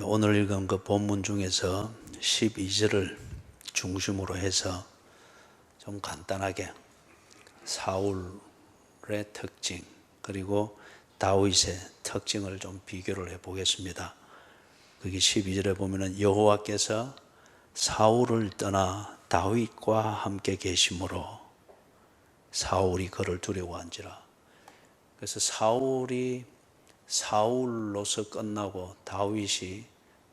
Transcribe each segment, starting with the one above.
오늘 읽은 그 본문 중에서 12절을 중심으로 해서 좀 간단하게 사울의 특징 그리고 다윗의 특징을 좀 비교를 해 보겠습니다. 그게 12절에 보면은 여호와께서 사울을 떠나 다윗과 함께 계심으로 사울이 그를 두려워한지라. 그래서 사울이 사울로서 끝나고 다윗이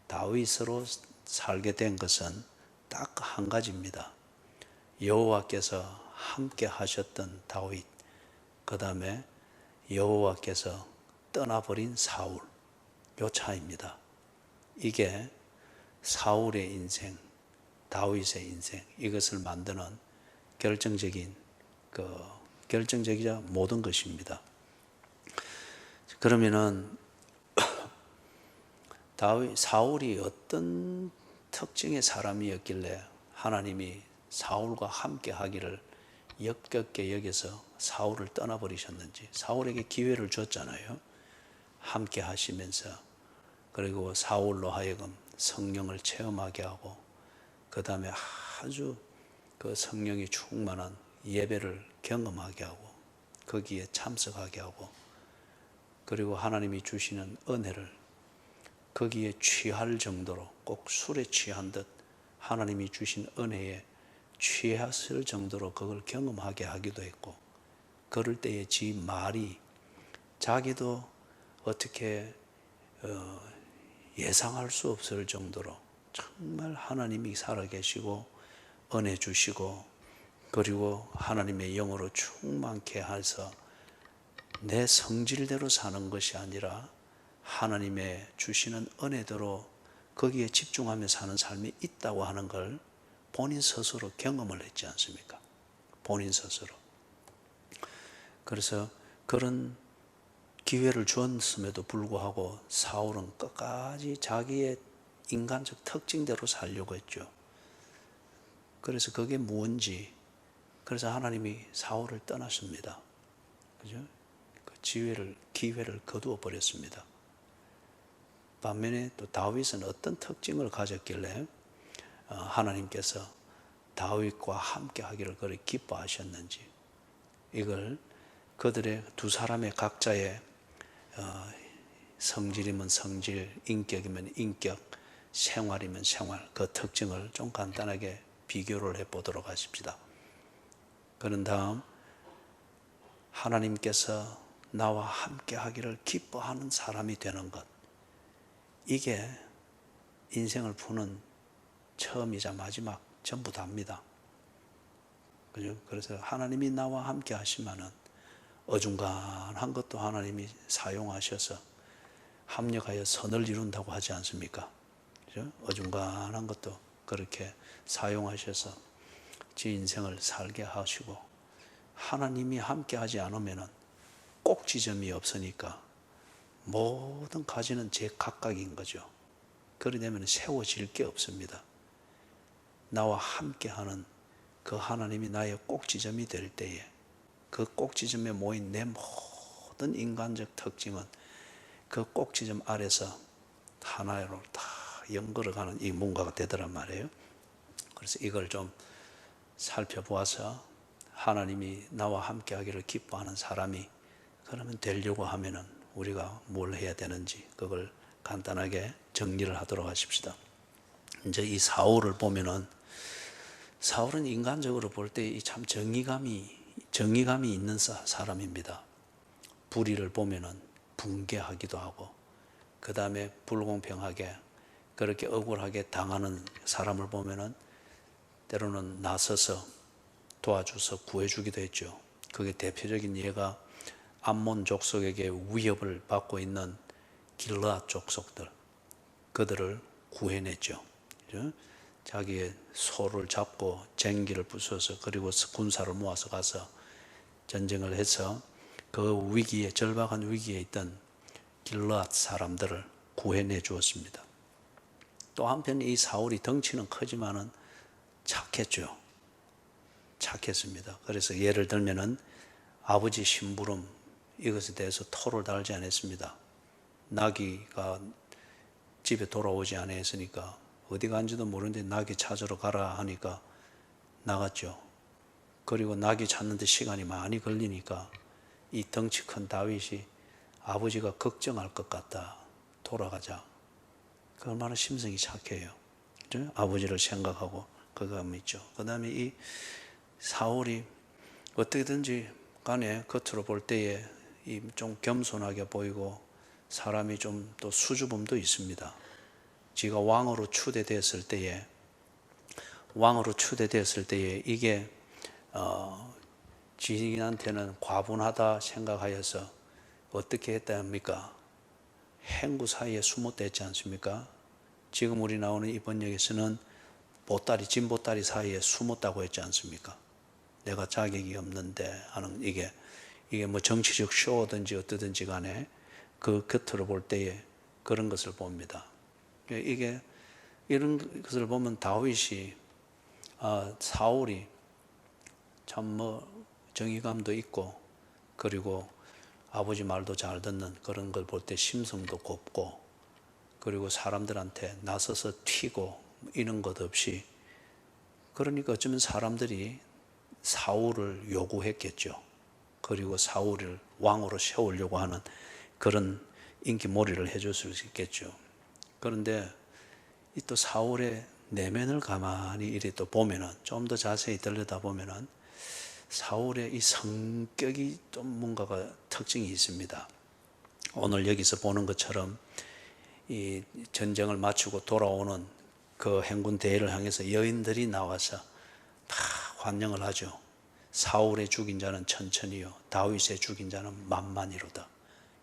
다윗으로 살게 된 것은 딱 한 가지입니다. 여호와께서 함께 하셨던 다윗, 그 다음에 여호와께서 떠나버린 사울, 요 차이입니다. 이게 사울의 인생, 다윗의 인생, 이것을 만드는 결정적이자 모든 것입니다. 그러면은 사울이 어떤 특징의 사람이었길래 하나님이 사울과 함께 하기를 역겹게 여겨서 사울을 떠나버리셨는지. 사울에게 기회를 줬잖아요. 함께 하시면서. 그리고 사울로 하여금 성령을 체험하게 하고, 그 다음에 아주 그 성령이 충만한 예배를 경험하게 하고, 거기에 참석하게 하고, 그리고 하나님이 주시는 은혜를 거기에 취할 정도로, 꼭 술에 취한 듯 하나님이 주신 은혜에 취했을 정도로 그걸 경험하게 하기도 했고, 그럴 때에 지 말이 자기도 어떻게 예상할 수 없을 정도로 정말 하나님이 살아계시고 은혜 주시고, 그리고 하나님의 영으로 충만케 해서 내 성질대로 사는 것이 아니라 하나님의 주시는 은혜대로 거기에 집중하며 사는 삶이 있다고 하는 걸 본인 스스로 경험을 했지 않습니까? 본인 스스로. 그래서 그런 기회를 줬음에도 불구하고 사울은 끝까지 자기의 인간적 특징대로 살려고 했죠. 그래서 그게 뭔지, 그래서 하나님이 사울을 떠났습니다. 그죠? 그 기회를 거두어 버렸습니다. 반면에 또 다윗은 어떤 특징을 가졌길래 하나님께서 다윗과 함께 하기를 그리 기뻐하셨는지, 이걸 그들의 두 사람의 각자의 성질이면 성질, 인격이면 인격, 생활이면 생활, 그 특징을 좀 간단하게 비교를 해보도록 하십시다. 그런 다음 하나님께서 나와 함께 하기를 기뻐하는 사람이 되는 것, 이게 인생을 푸는 처음이자 마지막 전부 다입니다. 그죠? 그래서 하나님이 나와 함께 하시면은 어중간한 것도 하나님이 사용하셔서 합력하여 선을 이룬다고 하지 않습니까? 그죠? 어중간한 것도 그렇게 사용하셔서 제 인생을 살게 하시고, 하나님이 함께 하지 않으면은 꼭 지점이 없으니까 모든 가지는 제 각각인 거죠. 그러게 되면 세워질 게 없습니다. 나와 함께하는 그 하나님이 나의 꼭지점이 될 때에 그 꼭지점에 모인 내 모든 인간적 특징은 그 꼭지점 아래서 하나로 다 연결어가는 이 뭔가가 되더란 말이에요. 그래서 이걸 좀 살펴보아서 하나님이 나와 함께하기를 기뻐하는 사람이 그러면 되려고 하면은 우리가 뭘 해야 되는지 그걸 간단하게 정리를 하도록 하십시다. 이제 이 사울을 보면은, 사울은 인간적으로 볼 때 참 정의감이 있는 사람입니다. 불의를 보면은 분개하기도 하고, 그 다음에 불공평하게 그렇게 억울하게 당하는 사람을 보면은 때로는 나서서 도와줘서 구해주기도 했죠. 그게 대표적인 예가 암몬 족속에게 위협을 받고 있는 길르앗 족속들, 그들을 구해냈죠. 그죠? 자기의 소를 잡고 쟁기를 부숴서, 그리고 군사를 모아서 가서 전쟁을 해서 그 위기에, 절박한 위기에 있던 길르앗 사람들을 구해내 주었습니다. 또 한편 이 사울이 덩치는 크지만은 착했죠. 착했습니다. 그래서 예를 들면은 아버지 심부름, 이것에 대해서 토를 달지 않았습니다. 나귀가 집에 돌아오지 않았으니까 어디 간지도 모르는데 나귀 찾으러 가라 하니까 나갔죠. 그리고 나귀 찾는데 시간이 많이 걸리니까 이 덩치 큰 다윗이 아버지가 걱정할 것 같다, 돌아가자. 그 얼마나 심성이 착해요. 그죠? 아버지를 생각하고 그거 믿죠. 그 다음에 이 사울이 어떻게든지 간에 겉으로 볼 때에 좀 겸손하게 보이고 사람이 좀 또 수줍음도 있습니다. 지가 왕으로 추대되었을 때에 이게 지인한테는 과분하다 생각하여서 어떻게 했다 합니까? 행구 사이에 숨었다 했지 않습니까? 지금 우리 나오는 이 번역에서는 진보다리 사이에 숨었다고 했지 않습니까? 내가 자격이 없는데 하는 이게 뭐 정치적 쇼든지 어떠든지 간에 그 겉으로 볼 때에 그런 것을 봅니다. 이게 이런 것을 보면 다윗이 사울이 참 뭐 정의감도 있고 그리고 아버지 말도 잘 듣는 그런 걸 볼 때 심성도 곱고 그리고 사람들한테 나서서 튀고 이런 것 없이 그러니까 어쩌면 사람들이 사울을 요구했겠죠. 그리고 사울을 왕으로 세우려고 하는 그런 인기몰이를 해줬을 수 있겠죠. 그런데 이 또 사울의 내면을 가만히 이리 또 보면은 좀 더 자세히 들여다보면은 사울의 이 성격이 좀 뭔가가 특징이 있습니다. 오늘 여기서 보는 것처럼 이 전쟁을 마치고 돌아오는 그 행군 대회를 향해서 여인들이 나와서 다 환영을 하죠. 사울의 죽인 자는 천천히요, 다윗의 죽인 자는 만만히로다.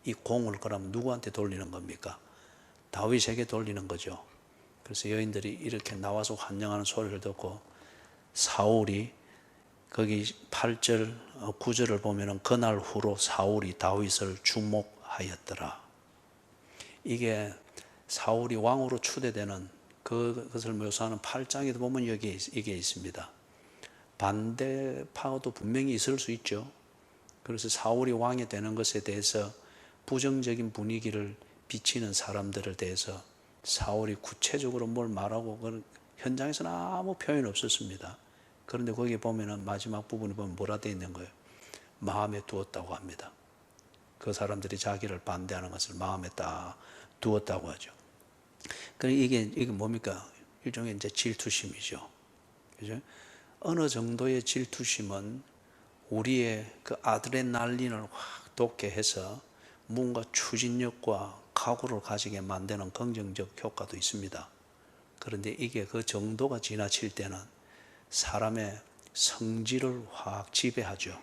이 공을 그럼 누구한테 돌리는 겁니까? 다윗에게 돌리는 거죠. 그래서 여인들이 이렇게 나와서 환영하는 소리를 듣고 사울이 거기 8절, 9절을 보면은 그날 후로 사울이 다윗을 주목하였더라. 이게 사울이 왕으로 추대되는 그것을 묘사하는 8장에도 보면 여기 이게 있습니다. 반대파도 분명히 있을 수 있죠. 그래서 사울이 왕이 되는 것에 대해서 부정적인 분위기를 비치는 사람들에 대해서 사울이 구체적으로 뭘 말하고 그런 현장에서는 아무 표현 없었습니다. 그런데 거기 보면은 마지막 부분에 보면 뭐라 되어 있는 거예요? 마음에 두었다고 합니다. 그 사람들이 자기를 반대하는 것을 마음에 딱 두었다고 하죠. 그러니까 이게 뭡니까? 일종의 이제 질투심이죠. 그죠? 어느 정도의 질투심은 우리의 그 아드레날린을 확 돋게 해서 뭔가 추진력과 각오를 가지게 만드는 긍정적 효과도 있습니다. 그런데 이게 그 정도가 지나칠 때는 사람의 성질을 확 지배하죠.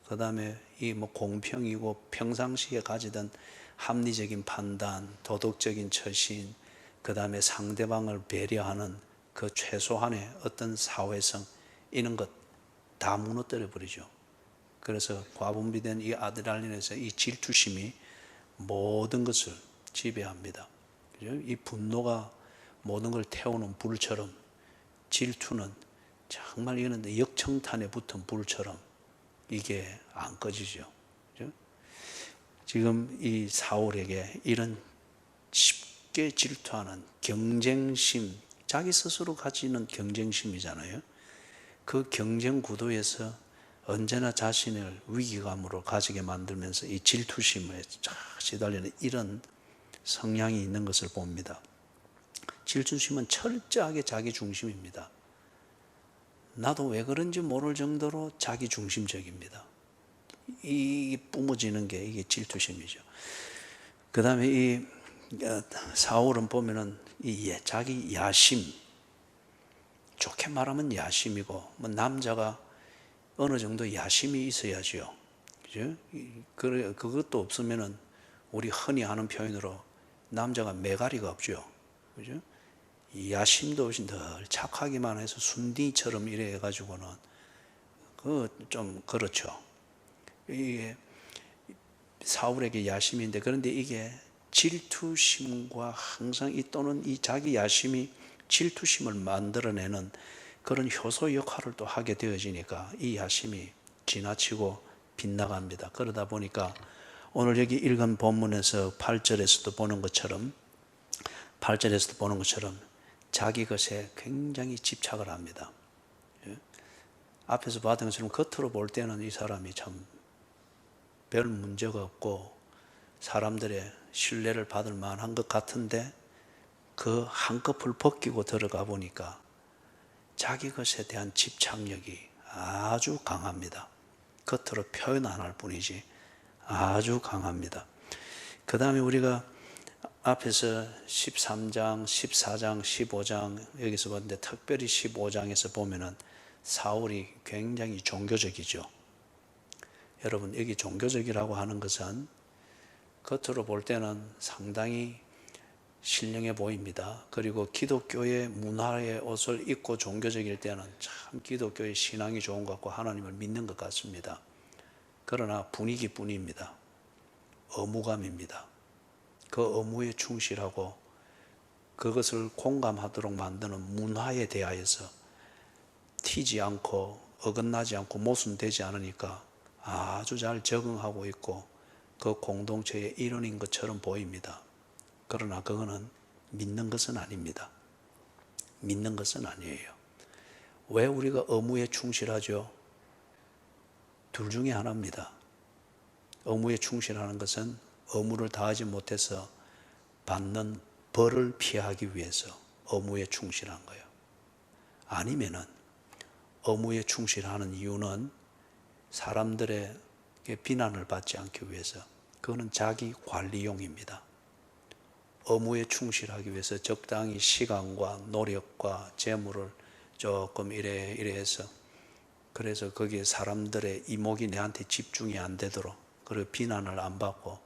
그 다음에 이 뭐 공평이고 평상시에 가지던 합리적인 판단, 도덕적인 처신, 그 다음에 상대방을 배려하는 그 최소한의 어떤 사회성, 이런 것 다 무너뜨려 버리죠. 그래서 과분비된 이 아드레날린에서 이 질투심이 모든 것을 지배합니다. 이 분노가 모든 걸 태우는 불처럼 질투는 정말 이거는 역청탄에 붙은 불처럼 이게 안 꺼지죠. 지금 이 사울에게 이런 쉽게 질투하는 경쟁심, 자기 스스로 가지는 경쟁심이잖아요. 그 경쟁 구도에서 언제나 자신을 위기감으로 가지게 만들면서 이 질투심에 쫙 시달리는 이런 성향이 있는 것을 봅니다. 질투심은 철저하게 자기 중심입니다. 나도 왜 그런지 모를 정도로 자기 중심적입니다. 이 뿜어지는 게 이게 질투심이죠. 그 다음에 이 사울은 보면은 이 자기 야심, 좋게 말하면 야심이고, 뭐 남자가 어느 정도 야심이 있어야죠. 그죠? 그것도 없으면은 우리 흔히 하는 표현으로 남자가 매가리가 없죠. 그죠? 야심도 없이 늘 착하기만 해서 순둥이처럼 이래 해가지고는 그 좀 그렇죠. 이게 사울에게 야심인데, 그런데 이게 질투심과 항상 또는 이 자기 야심이 질투심을 만들어내는 그런 효소 역할을 또 하게 되어지니까 이 야심이 지나치고 빗나갑니다. 그러다 보니까 오늘 여기 읽은 본문에서 8절에서도 보는 것처럼 8절에서도 보는 것처럼 자기 것에 굉장히 집착을 합니다. 예? 앞에서 봤던 것처럼 겉으로 볼 때는 이 사람이 참 별 문제가 없고 사람들의 신뢰를 받을 만한 것 같은데 그 한꺼풀 벗기고 들어가 보니까 자기 것에 대한 집착력이 아주 강합니다. 겉으로 표현 안 할 뿐이지 아주 강합니다. 그 다음에 우리가 앞에서 13장, 14장, 15장 여기서 봤는데 특별히 15장에서 보면은 사울이 굉장히 종교적이죠. 여러분, 여기 종교적이라고 하는 것은 겉으로 볼 때는 상당히 신령해 보입니다. 그리고 기독교의 문화의 옷을 입고 종교적일 때는 참 기독교의 신앙이 좋은 것 같고 하나님을 믿는 것 같습니다. 그러나 분위기뿐입니다. 의무감입니다. 그 의무에 충실하고 그것을 공감하도록 만드는 문화에 대하여서 튀지 않고 어긋나지 않고 모순되지 않으니까 아주 잘 적응하고 있고 그 공동체의 일원인 것처럼 보입니다. 그러나 그거는 믿는 것은 아닙니다. 믿는 것은 아니에요. 왜 우리가 의무에 충실하죠? 둘 중에 하나입니다. 의무에 충실하는 것은 의무를 다하지 못해서 받는 벌을 피하기 위해서 의무에 충실한 거예요. 아니면은 의무에 충실하는 이유는 사람들의 비난을 받지 않기 위해서, 그거는 자기 관리용입니다. 의무에 충실하기 위해서 적당히 시간과 노력과 재물을 조금 이래 해서, 그래서 거기에 사람들의 이목이 내한테 집중이 안 되도록, 그리고 비난을 안 받고,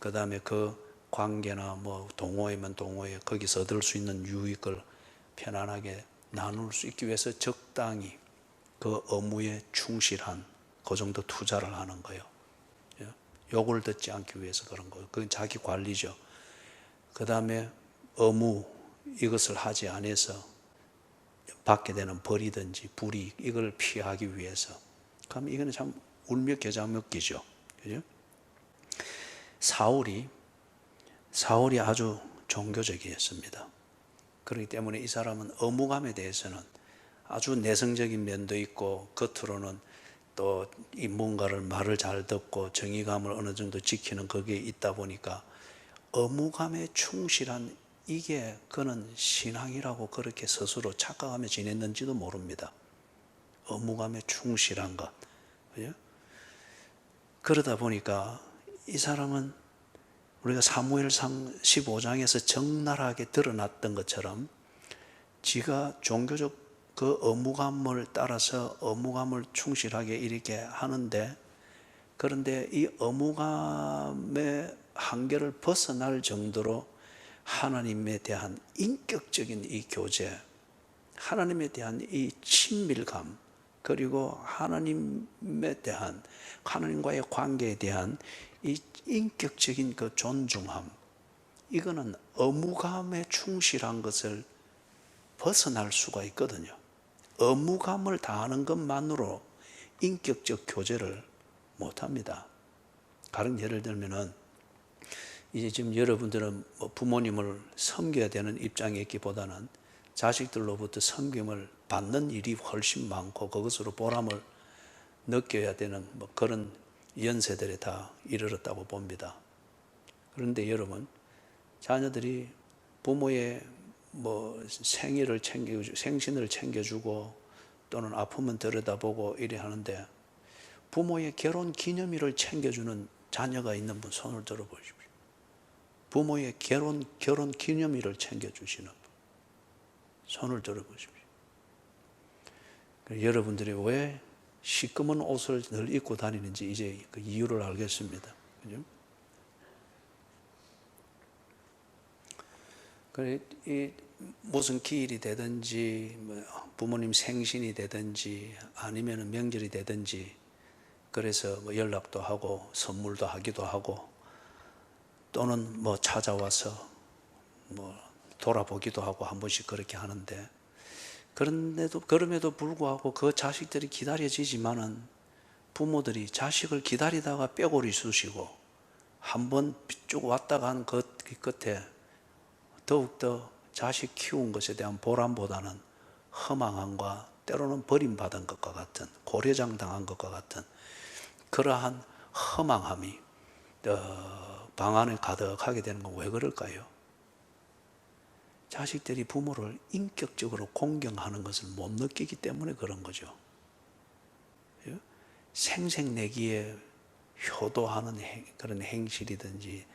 그 다음에 그 관계나 뭐 동호회면 동호회 거기서 얻을 수 있는 유익을 편안하게 나눌 수 있기 위해서 적당히 그 의무에 충실한 그 정도 투자를 하는 거예요. 욕을 듣지 않기 위해서 그런 거예요. 그건 자기 관리죠. 그 다음에 의무, 이것을 하지 않아서 받게 되는 벌이든지 불이익, 이걸 피하기 위해서. 그럼 이거는 참 울며겨자먹기죠. 그죠? 사울이 아주 종교적이었습니다. 그렇기 때문에 이 사람은 의무감에 대해서는 아주 내성적인 면도 있고, 겉으로는 또 이 뭔가를 말을 잘 듣고 정의감을 어느 정도 지키는 거기에 있다 보니까 의무감에 충실한, 이게 그는 신앙이라고 그렇게 스스로 착각하며 지냈는지도 모릅니다. 의무감에 충실한 것. 그죠? 그러다 보니까 이 사람은 우리가 사무엘상 15장에서 적나라하게 드러났던 것처럼 지가 종교적 그 의무감을 따라서 의무감을 충실하게 이렇게 하는데, 그런데 이 의무감의 한계를 벗어날 정도로 하나님에 대한 인격적인 이 교제, 하나님에 대한 이 친밀감, 그리고 하나님에 대한, 하나님과의 관계에 대한 이 인격적인 그 존중함, 이거는 의무감에 충실한 것을 벗어날 수가 있거든요. 의무감을 다하는 것만으로 인격적 교제를 못합니다. 다른 예를 들면은, 이제 지금 여러분들은 부모님을 섬겨야 되는 입장에 있기보다는 자식들로부터 섬김을 받는 일이 훨씬 많고 그것으로 보람을 느껴야 되는 그런 연세들에 다 이르렀다고 봅니다. 그런데 여러분, 자녀들이 부모의 생일을 챙겨주고 생신을 챙겨주고 또는 아프면 들여다보고 이래 하는데, 부모의 결혼 기념일을 챙겨주는 자녀가 있는 분 손을 들어보십시오. 부모의 결혼 기념일을 챙겨주시는 분 손을 들어보십시오. 여러분들이 왜 시꺼먼 옷을 늘 입고 다니는지 이제 그 이유를 알겠습니다. 그죠? 그래, 이 무슨 기일이 되든지 부모님 생신이 되든지 아니면 명절이 되든지, 그래서 연락도 하고 선물도 하기도 하고 또는 찾아와서 돌아보기도 하고 한 번씩 그렇게 하는데, 그럼에도 불구하고 그 자식들이 기다려지지만은 부모들이 자식을 기다리다가 뼈골이 쑤시고 한 번 쭉 왔다가 한 그 끝에 더욱더 자식 키운 것에 대한 보람보다는 허망함과 때로는 버림받은 것과 같은, 고려장 당한 것과 같은 그러한 허망함이 방 안에 가득하게 되는 건 왜 그럴까요? 자식들이 부모를 인격적으로 공경하는 것을 못 느끼기 때문에 그런 거죠. 생색내기에 효도하는 그런 행실이든지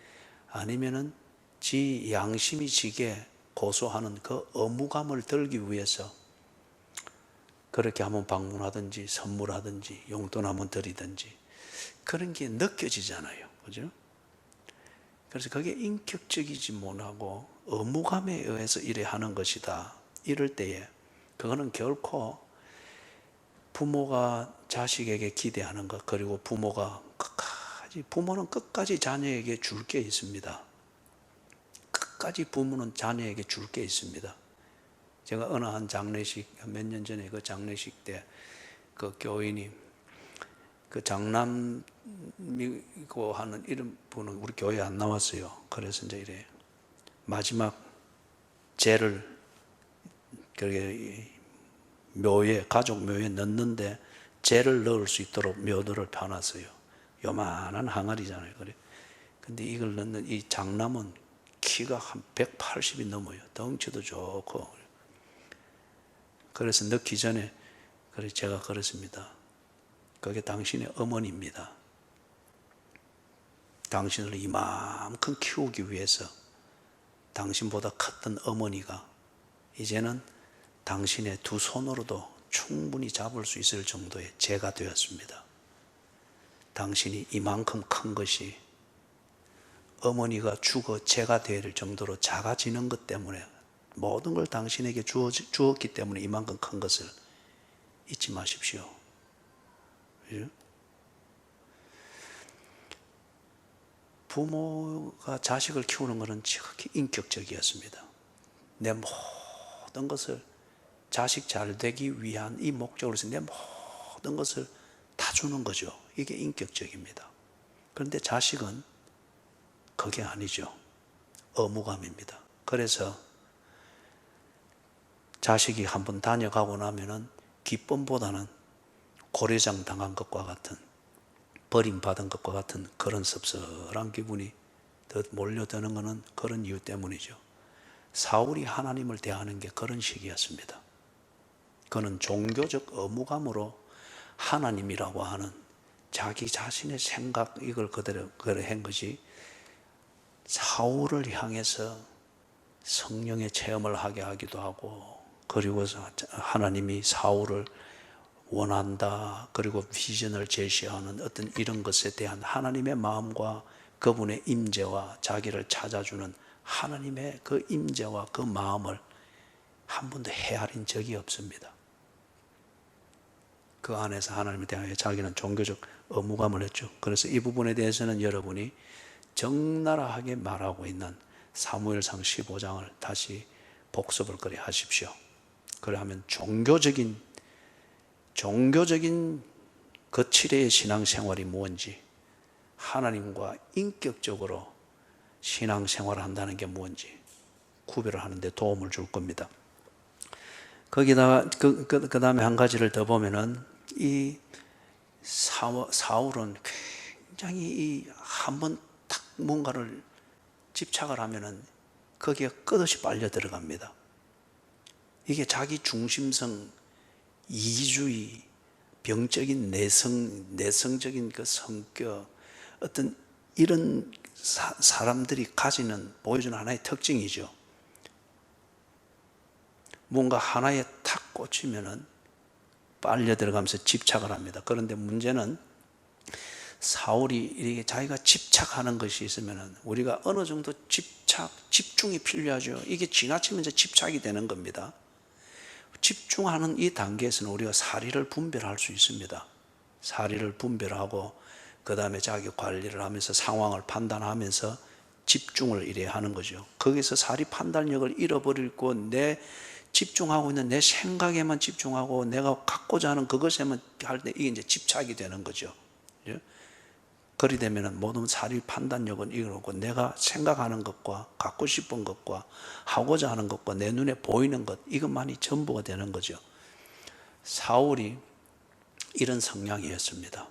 아니면은 지 양심이 지게 고소하는 그 의무감을 들기 위해서 그렇게 한번 방문하든지 선물하든지 용돈 한번 드리든지 그런 게 느껴지잖아요. 그죠? 그래서 그게 인격적이지 못하고 의무감에 의해서 이래 하는 것이다. 이럴 때에 그거는 결코 부모가 자식에게 기대하는 것, 그리고 부모는 끝까지 자녀에게 줄 게 있습니다. 끝까지 부모는 자녀에게 줄 게 있습니다. 제가 어느 한 장례식, 몇 년 전에 그 장례식 때 그 교인이 그 장남이고 하는 이런 분은 우리 교회에 안 나왔어요. 그래서 이제 이래 마지막 제를 그게 묘에, 가족 묘에 넣는데 제를 넣을 수 있도록 묘도를 펴놨어요. 요만한 항아리잖아요. 그래. 근데 이걸 넣는 이 장남은 키가 한 180이 넘어요. 덩치도 좋고. 그래서 넣기 전에 그래 제가 그랬습니다. 그게 당신의 어머니입니다. 당신을 이만큼 키우기 위해서 당신보다 컸던 어머니가 이제는 당신의 두 손으로도 충분히 잡을 수 있을 정도의 재가 되었습니다. 당신이 이만큼 큰 것이 어머니가 죽어 재가 될 정도로 작아지는 것 때문에 모든 걸 당신에게 주었기 때문에 이만큼 큰 것을 잊지 마십시오. 부모가 자식을 키우는 것은 지극히 인격적이었습니다. 내 모든 것을 자식 잘 되기 위한 이 목적으로서 내 모든 것을 다 주는 거죠. 이게 인격적입니다. 그런데 자식은 그게 아니죠. 의무감입니다. 그래서 자식이 한번 다녀가고 나면은 기쁨보다는 고려장 당한 것과 같은, 버림받은 것과 같은 그런 섭섭한 기분이 더 몰려드는 것은 그런 이유 때문이죠. 사울이 하나님을 대하는 게 그런 식이었습니다. 그는 종교적 의무감으로 하나님이라고 하는 자기 자신의 생각, 이걸 그대로 한 것이 사울을 향해서 성령의 체험을 하게 하기도 하고, 그리고 하나님이 사울을 원한다, 그리고 비전을 제시하는 어떤 이런 것에 대한 하나님의 마음과 그분의 임재와 자기를 찾아주는 하나님의 그 임재와 그 마음을 한 번도 헤아린 적이 없습니다. 그 안에서 하나님에 대하여 자기는 종교적 의무감을 했죠. 그래서 이 부분에 대해서는 여러분이 적나라하게 말하고 있는 사무엘상 15장을 다시 복습을 그래 하십시오. 그래 하면 종교적인 거칠의 신앙생활이 뭔지, 하나님과 인격적으로 신앙생활을 한다는 게 뭔지 구별을 하는 데 도움을 줄 겁니다. 거기다가 그 다음에 한 가지를 더 보면은 이 사울은 굉장히 한번 딱 뭔가를 집착을 하면은 거기에 끝없이 빨려 들어갑니다. 이게 자기 중심성, 이기주의, 병적인 내성적인 그 성격, 어떤 이런 사람들이 보여주는 하나의 특징이죠. 뭔가 하나에 탁 꽂히면은 빨려 들어가면서 집착을 합니다. 그런데 문제는 사울이 이렇게 자기가 집착하는 것이 있으면은 우리가 어느 정도 집중이 필요하죠. 이게 지나치면 이제 집착이 되는 겁니다. 집중하는 이 단계에서는 우리가 사리를 분별할 수 있습니다. 사리를 분별하고 그 다음에 자기 관리를 하면서 상황을 판단하면서 집중을 이래 하는 거죠. 거기서 사리 판단력을 잃어버리고 집중하고 있는 내 생각에만 집중하고 내가 갖고자 하는 그것에만 할 때 이게 이제 집착이 되는 거죠. 그리 되면 모든 사리 판단력은 이거고, 내가 생각하는 것과 갖고 싶은 것과 하고자 하는 것과 내 눈에 보이는 것, 이것만이 전부가 되는 거죠. 사울이 이런 성향이었습니다.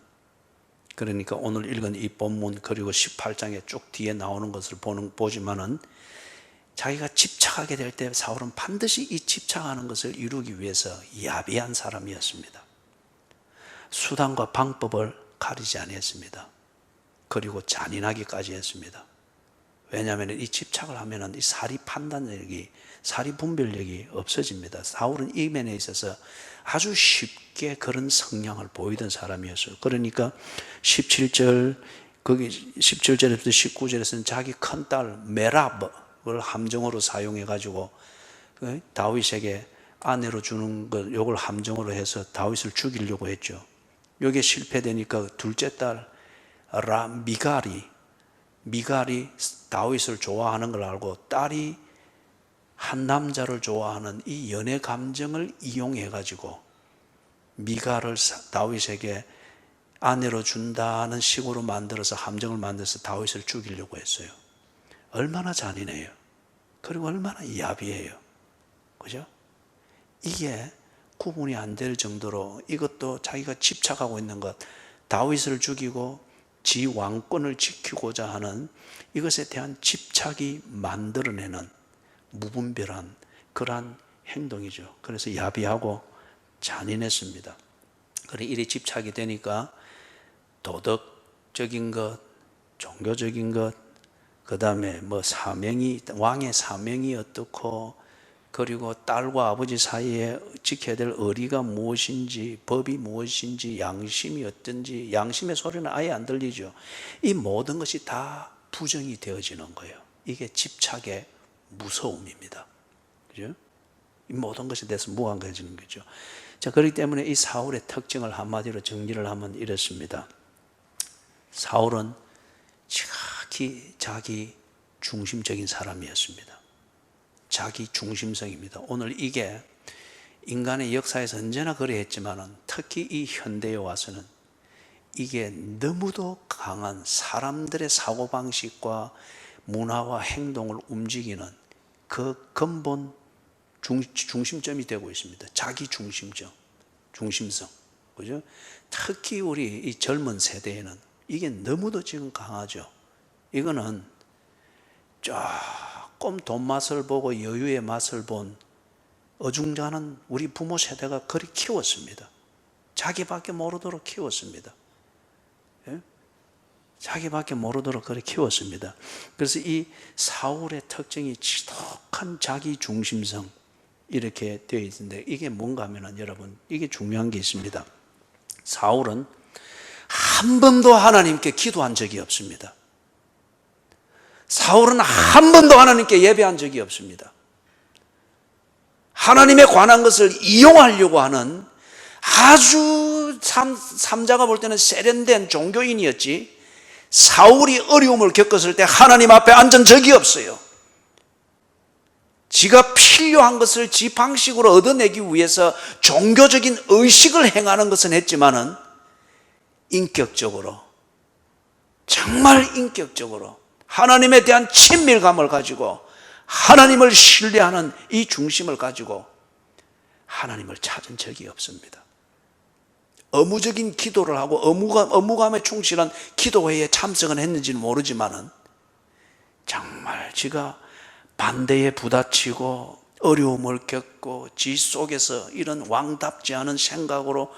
그러니까 오늘 읽은 이 본문 그리고 18장에 쭉 뒤에 나오는 것을 보지만은 자기가 집착하게 될 때 사울은 반드시 이 집착하는 것을 이루기 위해서 야비한 사람이었습니다. 수단과 방법을 가리지 아니했습니다. 그리고 잔인하기까지 했습니다. 왜냐하면 이 집착을 하면 이 사리 판단력이, 사리 분별력이 없어집니다. 사울은 이 면에 있어서 아주 쉽게 그런 성향을 보이던 사람이었어요. 그러니까 17절, 거기 17절에부터 19절에서는 자기 큰딸 메랍을 함정으로 사용해 가지고 다윗에게 아내로 주는 것, 요걸 함정으로 해서 다윗을 죽이려고 했죠. 여기에 실패되니까 둘째 딸 미갈이 다윗을 좋아하는 걸 알고 딸이 한 남자를 좋아하는 이 연애 감정을 이용해 가지고 미갈을 다윗에게 아내로 준다는 식으로 만들어서 함정을 만들어서 다윗을 죽이려고 했어요. 얼마나 잔인해요. 그리고 얼마나 야비해요. 그죠? 이게 구분이 안 될 정도로, 이것도 자기가 집착하고 있는 것, 다윗을 죽이고 지 왕권을 지키고자 하는 이것에 대한 집착이 만들어내는 무분별한 그러한 행동이죠. 그래서 야비하고 잔인했습니다. 그래 이리 집착이 되니까 도덕적인 것, 종교적인 것, 그 다음에 왕의 사명이 어떻고, 그리고 딸과 아버지 사이에 지켜야 될 의리가 무엇인지, 법이 무엇인지, 양심이 어떤지, 양심의 소리는 아예 안 들리죠. 이 모든 것이 다 부정이 되어지는 거예요. 이게 집착의 무서움입니다. 그죠? 이 모든 것에 대해서 무감해지는 거죠. 자, 그렇기 때문에 이 사울의 특징을 한마디로 정리를 하면 이렇습니다. 사울은 지극히 자기 중심적인 사람이었습니다. 자기 중심성입니다. 오늘 이게 인간의 역사에서 언제나 그래했지만 특히 이 현대에 와서는 이게 너무도 강한 사람들의 사고방식과 문화와 행동을 움직이는 그 근본 중심점이 되고 있습니다. 자기 중심성. 그죠? 특히 우리 이 젊은 세대에는 이게 너무도 지금 강하죠. 이거는 조금 돈 맛을 보고 여유의 맛을 본 어중간한 우리 부모 세대가 그리 키웠습니다. 자기밖에 모르도록 키웠습니다. 예? 자기밖에 모르도록 그렇게 키웠습니다. 그래서 이 사울의 특징이 지독한 자기 중심성, 이렇게 되어 있는데, 이게 뭔가 하면은 여러분, 이게 중요한 게 있습니다. 사울은 한 번도 하나님께 기도한 적이 없습니다. 사울은 한 번도 하나님께 예배한 적이 없습니다. 하나님에 관한 것을 이용하려고 하는 아주 삼자가 볼 때는 세련된 종교인이었지, 사울이 어려움을 겪었을 때 하나님 앞에 앉은 적이 없어요. 지가 필요한 것을 지 방식으로 얻어내기 위해서 종교적인 의식을 행하는 것은 했지만은 인격적으로, 정말 인격적으로 하나님에 대한 친밀감을 가지고 하나님을 신뢰하는 이 중심을 가지고 하나님을 찾은 적이 없습니다. 의무적인 기도를 하고 의무감에 충실한 기도회에 참석은 했는지는 모르지만은 정말 지가 반대에 부딪히고 어려움을 겪고 지 속에서 이런 왕답지 않은 생각으로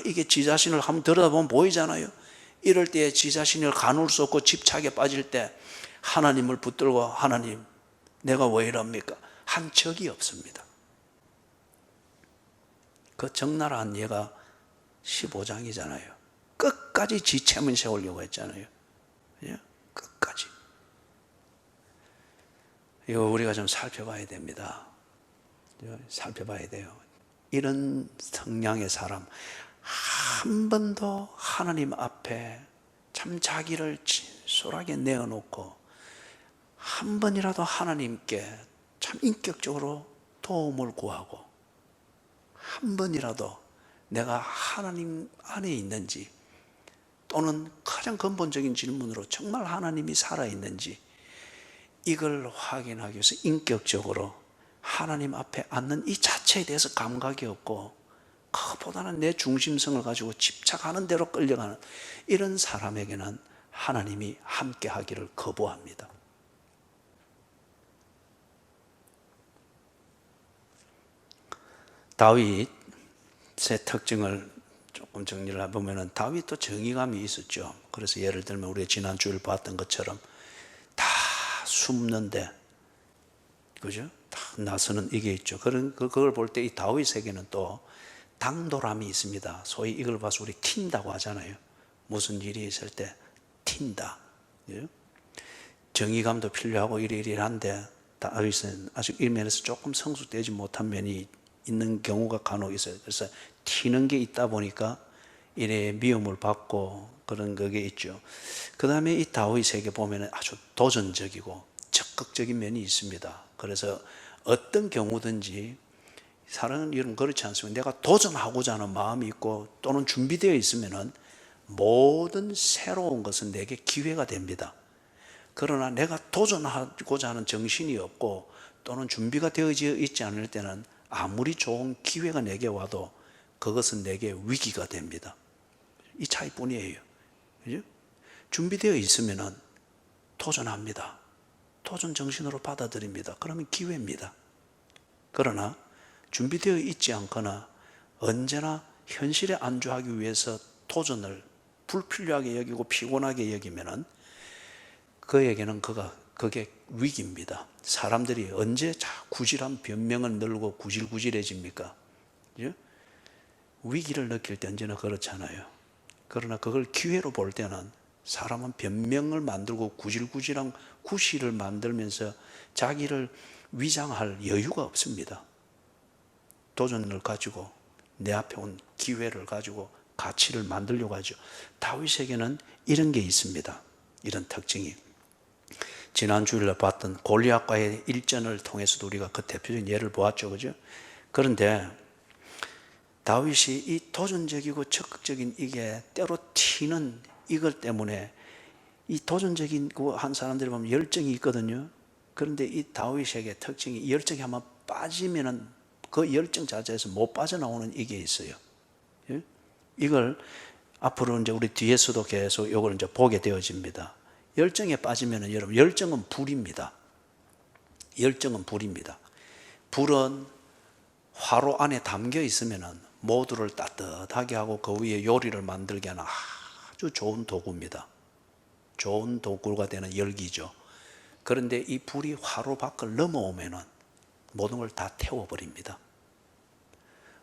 이게 지 자신을 한번 들여다보면 보이잖아요. 이럴 때에 지 자신을 가눌 수 없고 집착에 빠질 때 하나님을 붙들고 하나님 내가 왜 이럽니까? 한 적이 없습니다. 그 적나라한 예가 15장이잖아요. 끝까지 지체문 세우려고 했잖아요. 끝까지. 이거 우리가 좀 살펴봐야 됩니다. 살펴봐야 돼요. 이런 성향의 사람, 한 번도 하나님 앞에 참 자기를 진솔하게 내어놓고 한 번이라도 하나님께 참 인격적으로 도움을 구하고 한 번이라도 내가 하나님 안에 있는지 또는 가장 근본적인 질문으로 정말 하나님이 살아있는지 이걸 확인하기 위해서 인격적으로 하나님 앞에 앉는 이 자체에 대해서 감각이 없고 그것보다는 내 중심성을 가지고 집착하는 대로 끌려가는 이런 사람에게는 하나님이 함께 하기를 거부합니다. 다윗의 특징을 조금 정리를 해보면 다윗도 정의감이 있었죠. 그래서 예를 들면 우리가 지난주에 봤던 것처럼 다 숨는데, 그죠? 다 나서는 이게 있죠. 그걸 볼 때 이 다윗에게는 또 당돌함이 있습니다. 소위 이걸 봐서 우리 튄다고 하잖아요. 무슨 일이 있을 때 튄다. 그죠? 정의감도 필요하고 이리한데 다윗은 아직 이 면에서 조금 성숙되지 못한 면이 있는 경우가 간혹 있어요. 그래서 튀는 게 있다 보니까 이래 미움을 받고 그런 그게 있죠. 그 다음에 이 다윗에게 보면 아주 도전적이고 적극적인 면이 있습니다. 그래서 어떤 경우든지 사람은 여러분 그렇지 않습니까? 내가 도전하고자 하는 마음이 있고 또는 준비되어 있으면은 모든 새로운 것은 내게 기회가 됩니다. 그러나 내가 도전하고자 하는 정신이 없고 또는 준비가 되어져 있지 않을 때는 아무리 좋은 기회가 내게 와도 그것은 내게 위기가 됩니다. 이 차이뿐이에요. 그죠? 준비되어 있으면은 도전합니다. 도전 정신으로 받아들입니다. 그러면 기회입니다. 그러나 준비되어 있지 않거나 언제나 현실에 안주하기 위해서 도전을 불필요하게 여기고 피곤하게 여기면은 그에게는 그게 위기입니다. 사람들이 언제 구질한 변명을 늘고 구질구질해집니까? 그죠? 위기를 느낄 때 언제나 그렇잖아요. 그러나 그걸 기회로 볼 때는 사람은 변명을 만들고 구질구질한 구실을 만들면서 자기를 위장할 여유가 없습니다. 도전을 가지고 내 앞에 온 기회를 가지고 가치를 만들려고 하죠. 다윗에게는 이런 게 있습니다. 이런 특징이. 지난주에 봤던 골리앗과의 일전을 통해서도 우리가 그 대표적인 예를 보았죠. 그죠? 그런데 다윗이 이 도전적이고 적극적인 이게 때로 튀는 이것 때문에 이 도전적인 한 사람들이 보면 열정이 있거든요. 그런데 이 다윗에게 특징이 열정이 한번 빠지면은 그 열정 자체에서 못 빠져나오는 이게 있어요. 예? 이걸 앞으로 이제 우리 뒤에서도 계속 이걸 이제 보게 되어집니다. 열정에 빠지면은 여러분 열정은 불입니다. 열정은 불입니다. 불은 화로 안에 담겨 있으면은 모두를 따뜻하게 하고 그 위에 요리를 만들게 하는 아주 좋은 도구입니다. 좋은 도구가 되는 열기죠. 그런데 이 불이 화로 밖을 넘어오면은 모든 걸 다 태워버립니다.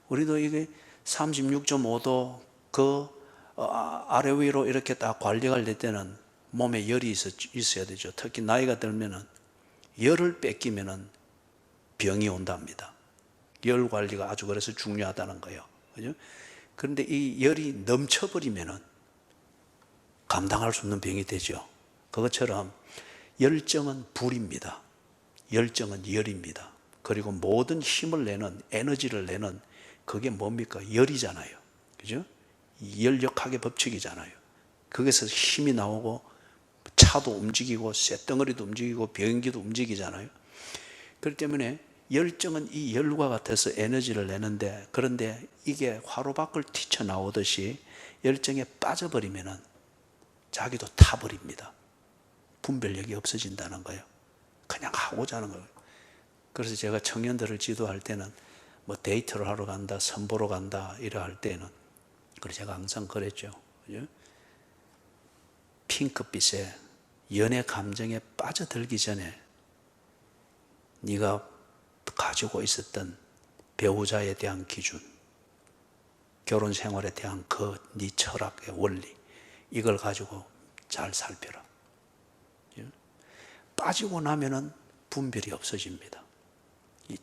우리도 이게 36.5도 그 아래 위로 이렇게 딱 관리가 될 때는 몸에 열이 있어야 되죠. 특히 나이가 들면은 열을 뺏기면은 병이 온답니다. 열 관리가 아주 그래서 중요하다는 거예요. 그죠? 그런데 이 열이 넘쳐버리면은 감당할 수 없는 병이 되죠. 그것처럼 열정은 불입니다. 열정은 열입니다. 그리고 모든 힘을 내는, 에너지를 내는 그게 뭡니까? 열이잖아요. 그죠? 열역학의 법칙이잖아요. 거기서 힘이 나오고 차도 움직이고 쇳덩어리도 움직이고 비행기도 움직이잖아요. 그렇기 때문에 열정은 이 열과 같아서 에너지를 내는데, 그런데 이게 화로 밖을 튀쳐나오듯이 열정에 빠져버리면은 자기도 타버립니다. 분별력이 없어진다는 거예요. 그냥 하고자 하는 거예요. 그래서 제가 청년들을 지도할 때는 뭐 데이트를 하러 간다, 선보러 간다 이래 할 때는 그래서 제가 항상 그랬죠. 그죠? 핑크빛에 연애 감정에 빠져들기 전에 네가 가지고 있었던 배우자에 대한 기준, 결혼 생활에 대한 그 네 철학의 원리, 이걸 가지고 잘 살펴라. 빠지고 나면은 분별이 없어집니다.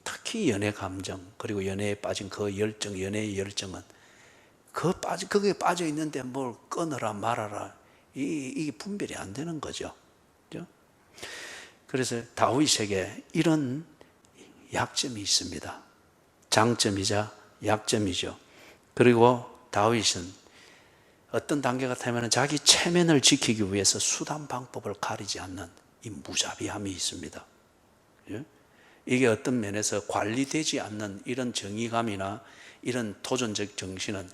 특히 연애 감정, 그리고 연애에 빠진 그 열정, 연애의 열정은 거기에 빠져 있는데 뭘 끊어라 말아라, 이게 분별이 안 되는 거죠. 그죠? 그래서 다윗에게 이런 약점이 있습니다. 장점이자 약점이죠. 그리고 다윗은 어떤 단계가 되면 자기 체면을 지키기 위해서 수단 방법을 가리지 않는 이 무자비함이 있습니다. 예? 이게 어떤 면에서 관리되지 않는 이런 정의감이나 이런 도전적 정신은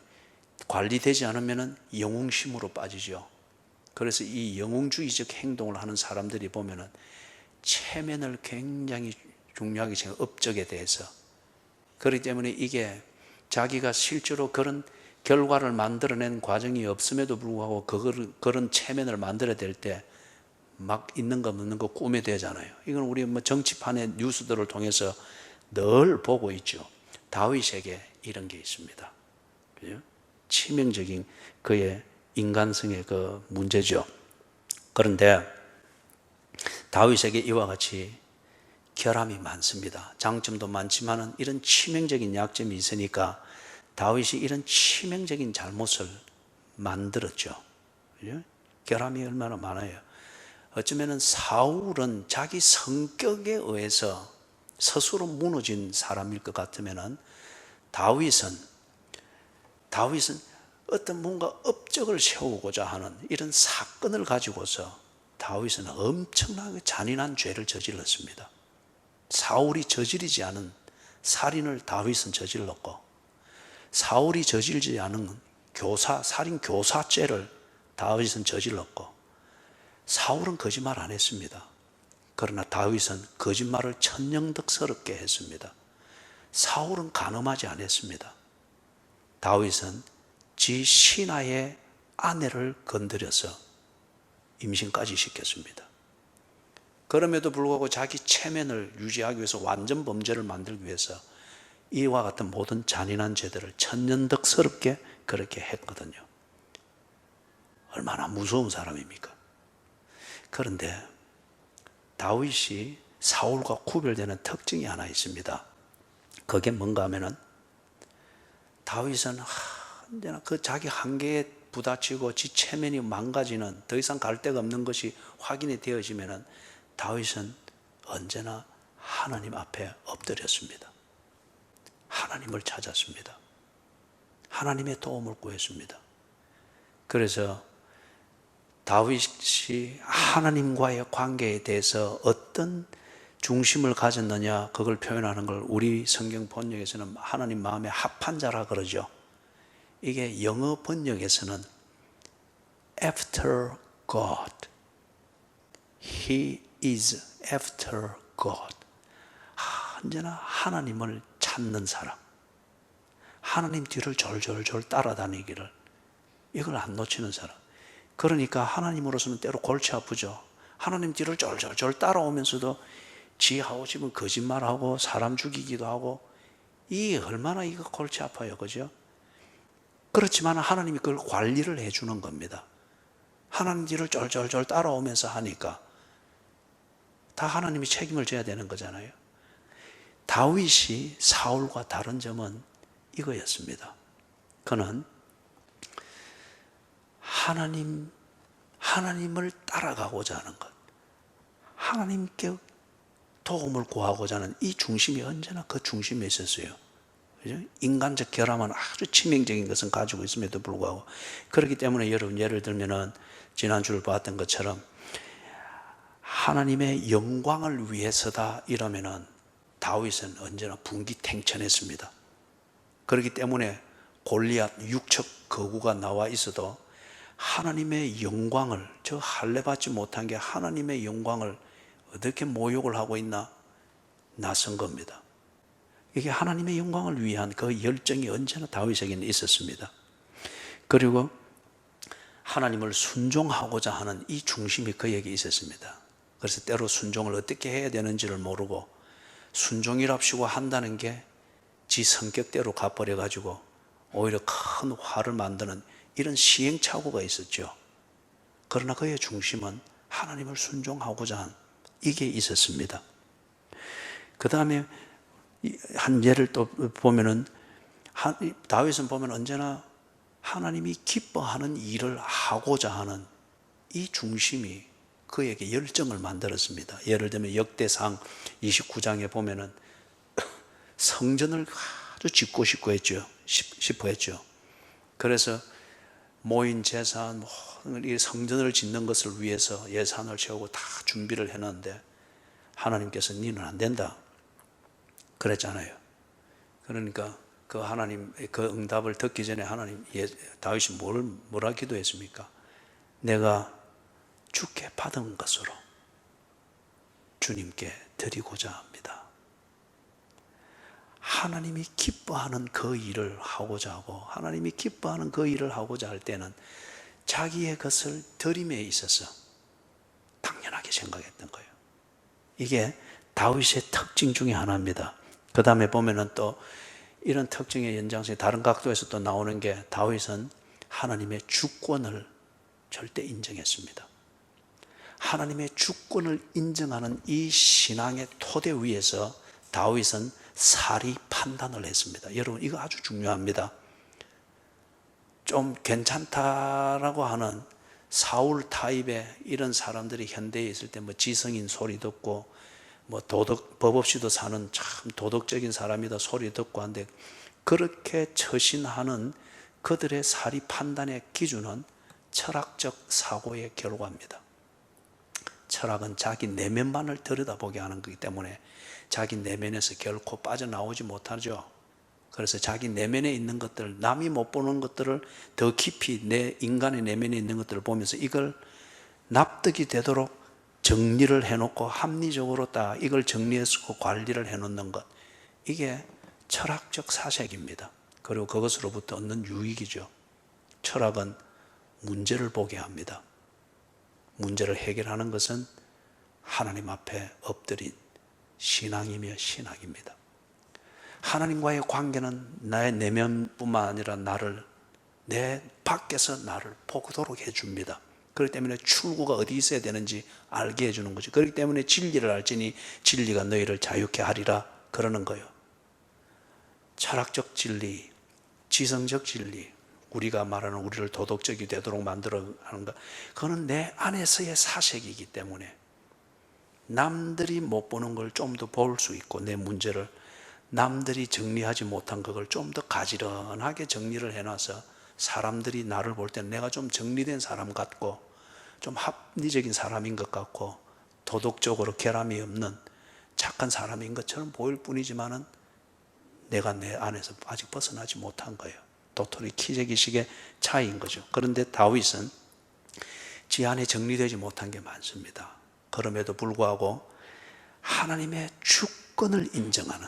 관리되지 않으면 영웅심으로 빠지죠. 그래서 이 영웅주의적 행동을 하는 사람들이 보면은 체면을 굉장히 중요하게 생각해요. 업적에 대해서. 그렇기 때문에 이게 자기가 실제로 그런 결과를 만들어낸 과정이 없음에도 불구하고 그런 체면을 만들어야 될 때 막 있는 거 없는 거 꾸며 대잖아요. 이건 우리 뭐 정치판의 뉴스들을 통해서 늘 보고 있죠. 다윗에게 이런 게 있습니다. 그죠? 치명적인 그의 인간성의 그 문제죠. 그런데 다윗에게 이와 같이 결함이 많습니다. 장점도 많지만 이런 치명적인 약점이 있으니까 다윗이 이런 치명적인 잘못을 만들었죠. 그죠? 결함이 얼마나 많아요. 어쩌면 사울은 자기 성격에 의해서 스스로 무너진 사람일 것 같으면 다윗은 어떤 뭔가 업적을 세우고자 하는 이런 사건을 가지고서 다윗은 엄청나게 잔인한 죄를 저질렀습니다. 사울이 저지르지 않은 살인을 다윗은 저질렀고, 사울이 저지르지 않은 살인 교사죄를 다윗은 저질렀고, 사울은 거짓말 안 했습니다. 그러나 다윗은 거짓말을 천연덕스럽게 했습니다. 사울은 간음하지 않았습니다. 다윗은 지 신하의 아내를 건드려서 임신까지 시켰습니다. 그럼에도 불구하고 자기 체면을 유지하기 위해서 완전 범죄를 만들기 위해서 이와 같은 모든 잔인한 죄들을 천연덕스럽게 그렇게 했거든요. 얼마나 무서운 사람입니까? 그런데 다윗이 사울과 구별되는 특징이 하나 있습니다. 그게 뭔가 하면은 다윗은 언제나 그 자기 한계에 부딪히고 지 체면이 망가지는 더 이상 갈 데가 없는 것이 확인이 되어지면은 다윗은 언제나 하나님 앞에 엎드렸습니다. 하나님을 찾았습니다. 하나님의 도움을 구했습니다. 그래서 다윗이 하나님과의 관계에 대해서 어떤 중심을 가졌느냐, 그걸 표현하는 걸 우리 성경 번역에서는 하나님 마음에 합한 자라 그러죠. 이게 영어 번역에서는 after God, He is after God. 언제나 하나님을 찾는 사람, 하나님 뒤를 졸졸졸 따라다니기를, 이걸 안 놓치는 사람. 그러니까 하나님으로서는 때로 골치 아프죠. 하나님 뒤를 졸졸졸 따라오면서도 지 하고 싶은 거짓말하고 사람 죽이기도 하고, 이 얼마나 이거 골치 아파요. 그죠? 그렇지만 하나님이 그걸 관리를 해주는 겁니다. 하나님 뒤를 졸졸졸 따라오면서 하니까 다 하나님이 책임을 져야 되는 거잖아요. 다윗이 사울과 다른 점은 이거였습니다. 그는 하나님을 따라가고자 하는 것, 하나님께 도움을 구하고자 하는 이 중심이 언제나 그 중심에 있었어요. 그죠? 인간적 결함은 아주 치명적인 것은 가지고 있음에도 불구하고, 그렇기 때문에 여러분 예를 들면은 지난주를 봤던 것처럼 하나님의 영광을 위해서다 이러면은 다윗은 언제나 분기탱천했습니다. 그렇기 때문에 골리앗 육척 거구가 나와 있어도 하나님의 영광을, 저 할례 받지 못한 게 하나님의 영광을 어떻게 모욕을 하고 있나 나선 겁니다. 이게 하나님의 영광을 위한 그 열정이 언제나 다윗에게는 있었습니다. 그리고 하나님을 순종하고자 하는 이 중심이 그에게 있었습니다. 그래서 때로 순종을 어떻게 해야 되는지를 모르고 순종이랍시고 한다는 게 지 성격대로 가버려가지고 오히려 큰 화를 만드는 이런 시행착오가 있었죠. 그러나 그의 중심은 하나님을 순종하고자 한 이게 있었습니다. 그 다음에 한 예를 또 보면은 다윗은 보면 언제나 하나님이 기뻐하는 일을 하고자 하는 이 중심이 그에게 열정을 만들었습니다. 예를 들면 역대상 29장에 보면은 성전을 아주 짓고 싶어 했죠. 그래서 모인 재산, 이 성전을 짓는 것을 위해서 예산을 세우고 다 준비를 해놨는데 하나님께서 니는 안 된다 그랬잖아요. 그러니까 그 하나님 그 응답을 듣기 전에 다윗이 뭐라 기도했습니까? 내가 주께 받은 것으로 주님께 드리고자 합니다. 하나님이 기뻐하는 그 일을 하고자 하고 하나님이 기뻐하는 그 일을 하고자 할 때는 자기의 것을 드림에 있어서 당연하게 생각했던 거예요. 이게 다윗의 특징 중에 하나입니다. 그 다음에 보면은 또 이런 특징의 연장선이 다른 각도에서 또 나오는 게 다윗은 하나님의 주권을 절대 인정했습니다. 하나님의 주권을 인정하는 이 신앙의 토대 위에서 다윗은 사리 판단을 했습니다. 여러분 이거 아주 중요합니다. 좀 괜찮다라고 하는 사울 타입의 이런 사람들이 현대에 있을 때 뭐 지성인 소리 듣고 뭐 법 없이도 사는 참 도덕적인 사람이다 소리 듣고 한데 그렇게 처신하는 그들의 사리 판단의 기준은 철학적 사고의 결과입니다. 철학은 자기 내면만을 들여다보게 하는 거기 때문에 자기 내면에서 결코 빠져나오지 못하죠. 그래서 자기 내면에 있는 것들, 남이 못 보는 것들을 더 깊이 내 인간의 내면에 있는 것들을 보면서 이걸 납득이 되도록 정리를 해놓고 합리적으로 딱 이걸 정리해서 관리를 해놓는 것, 이게 철학적 사색입니다. 그리고 그것으로부터 얻는 유익이죠. 철학은 문제를 보게 합니다. 문제를 해결하는 것은 하나님 앞에 엎드린 신앙이며 신학입니다. 하나님과의 관계는 나의 내면뿐만 아니라 내 밖에서 나를 보도록 해줍니다. 그렇기 때문에 출구가 어디 있어야 되는지 알게 해주는 거죠. 그렇기 때문에 진리를 알지니 진리가 너희를 자유케 하리라 그러는 거예요. 철학적 진리, 지성적 진리, 우리가 말하는 우리를 도덕적이 되도록 만들어 하는 것, 그거는 내 안에서의 사색이기 때문에 남들이 못 보는 걸 좀 더 볼 수 있고 내 문제를 남들이 정리하지 못한 그걸 좀 더 가지런하게 정리를 해놔서 사람들이 나를 볼 때는 내가 좀 정리된 사람 같고 좀 합리적인 사람인 것 같고 도덕적으로 결함이 없는 착한 사람인 것처럼 보일 뿐이지만은 내가 내 안에서 아직 벗어나지 못한 거예요. 도토리 키재기식의 차이인 거죠. 그런데 다윗은 지 안에 정리되지 못한 게 많습니다. 그럼에도 불구하고 하나님의 주권을 인정하는,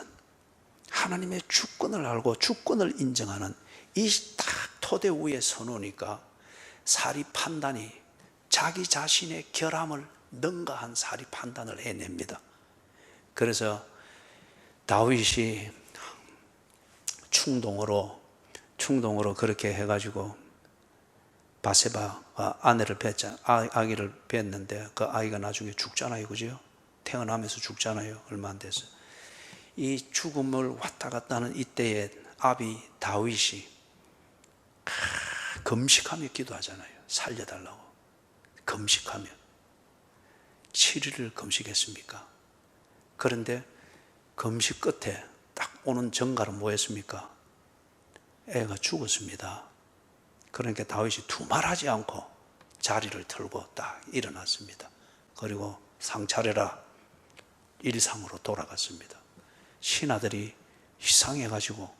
하나님의 주권을 알고 주권을 인정하는 이 딱 토대 위에 서놓으니까 사리 판단이 자기 자신의 결함을 능가한 사리 판단을 해냅니다. 그래서 다윗이 충동으로 그렇게 해가지고 바세바가 아기를 뵀는데 그 아이가 나중에 죽잖아요. 그죠? 태어나면서 죽잖아요. 얼마 안 돼서. 이 죽음을 왔다 갔다 하는 이때에 아비 다윗이 금식하며 기도하잖아요. 살려달라고. 금식하며 7일을 금식했습니까? 그런데 금식 끝에 딱 오는 정갈은 뭐였습니까? 애가 죽었습니다. 그러니까 다윗이 두말하지 않고 자리를 털고 딱 일어났습니다. 그리고 상 차려라 일상으로 돌아갔습니다. 신하들이 희상해가지고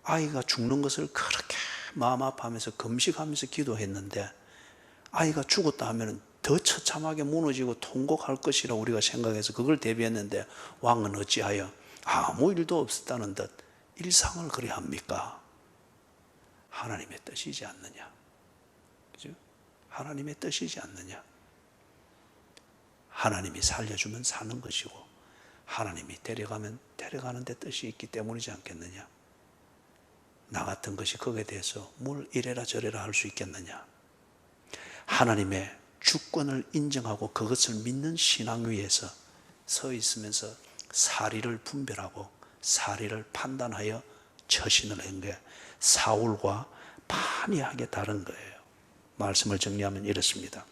아이가 죽는 것을 그렇게 마음 아파하면서 금식하면서 기도했는데 아이가 죽었다 하면 더 처참하게 무너지고 통곡할 것이라 우리가 생각해서 그걸 대비했는데 왕은 어찌하여 아무 일도 없었다는 듯 일상을 그리 합니까? 하나님의 뜻이지 않느냐? 그죠? 하나님의 뜻이지 않느냐? 하나님이 살려주면 사는 것이고 하나님이 데려가면 데려가는 데 뜻이 있기 때문이지 않겠느냐? 나 같은 것이 거기에 대해서 뭘 이래라 저래라 할 수 있겠느냐? 하나님의 주권을 인정하고 그것을 믿는 신앙 위에서 서 있으면서 사리를 분별하고 사리를 판단하여 처신을 한 게 사울과 판이하게 다른 거예요. 말씀을 정리하면 이렇습니다.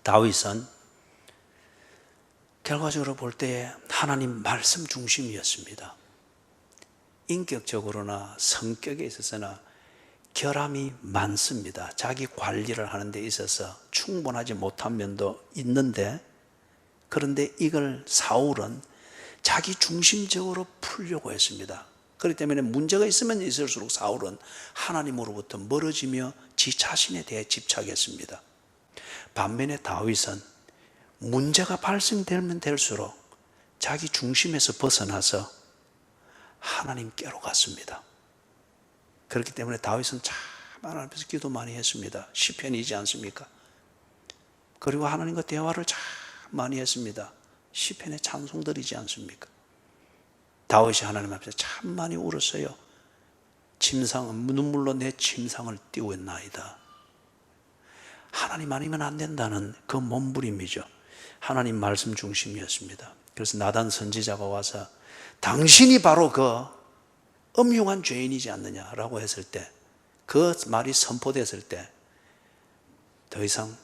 다윗은 결과적으로 볼 때 하나님 말씀 중심이었습니다. 인격적으로나 성격에 있어서나 결함이 많습니다. 자기 관리를 하는 데 있어서 충분하지 못한 면도 있는데, 그런데 이걸 사울은 자기 중심적으로 풀려고 했습니다. 그렇기 때문에 문제가 있으면 있을수록 사울은 하나님으로부터 멀어지며 지 자신에 대해 집착했습니다. 반면에 다윗은 문제가 발생되면 될수록 자기 중심에서 벗어나서 하나님께로 갔습니다. 그렇기 때문에 다윗은 참 하나님 앞에서 기도 많이 했습니다. 시편이지 않습니까? 그리고 하나님과 대화를 참 많이 했습니다. 시편의 찬송들이지 않습니까? 다윗이 하나님 앞에서 참 많이 울었어요. 눈물로 내 침상을 띄웠나이다. 하나님 아니면 안 된다는 그 몸부림이죠. 하나님 말씀 중심이었습니다. 그래서 나단 선지자가 와서 당신이 바로 그 음흉한 죄인이지 않느냐라고 했을 때, 그 말이 선포됐을 때 더 이상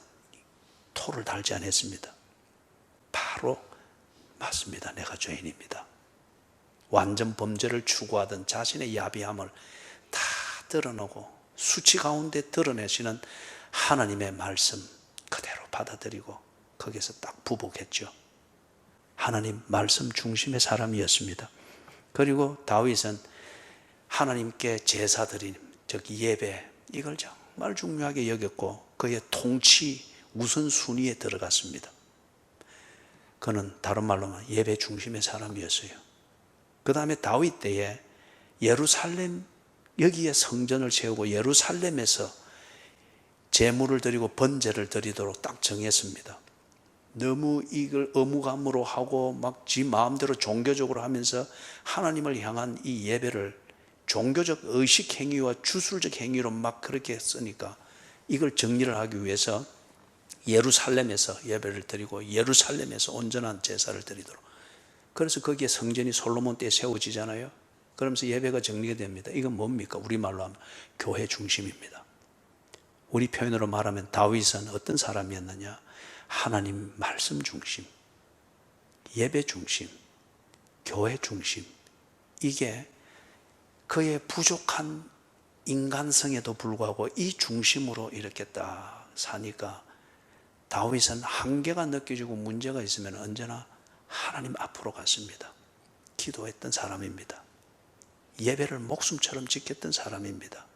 토를 달지 않았습니다. 바로 맞습니다. 내가 죄인입니다. 완전 범죄를 추구하던 자신의 야비함을 다 드러내고 수치 가운데 드러내시는 하나님의 말씀 그대로 받아들이고 거기서 딱 부복했죠. 하나님 말씀 중심의 사람이었습니다. 그리고 다윗은 하나님께 제사 드림, 즉 예배, 이걸 정말 중요하게 여겼고 그의 통치 우선순위에 들어갔습니다. 그는 다른 말로 하면 예배 중심의 사람이었어요. 그 다음에 다윗 때에 예루살렘, 여기에 성전을 세우고 예루살렘에서 제물을 드리고 번제를 드리도록 딱 정했습니다. 너무 이걸 의무감으로 하고 막 지 마음대로 종교적으로 하면서 하나님을 향한 이 예배를 종교적 의식 행위와 주술적 행위로 막 그렇게 했으니까 이걸 정리를 하기 위해서 예루살렘에서 예배를 드리고 예루살렘에서 온전한 제사를 드리도록, 그래서 거기에 성전이 솔로몬 때에 세워지잖아요. 그러면서 예배가 정리가 됩니다. 이건 뭡니까? 우리말로 하면 교회 중심입니다. 우리 표현으로 말하면 다윗은 어떤 사람이었느냐? 하나님 말씀 중심, 예배 중심, 교회 중심, 이게 그의 부족한 인간성에도 불구하고 이 중심으로 이렇게 딱 사니까 다윗은 한계가 느껴지고 문제가 있으면 언제나 하나님 앞으로 갔습니다. 기도했던 사람입니다. 예배를 목숨처럼 지켰던 사람입니다.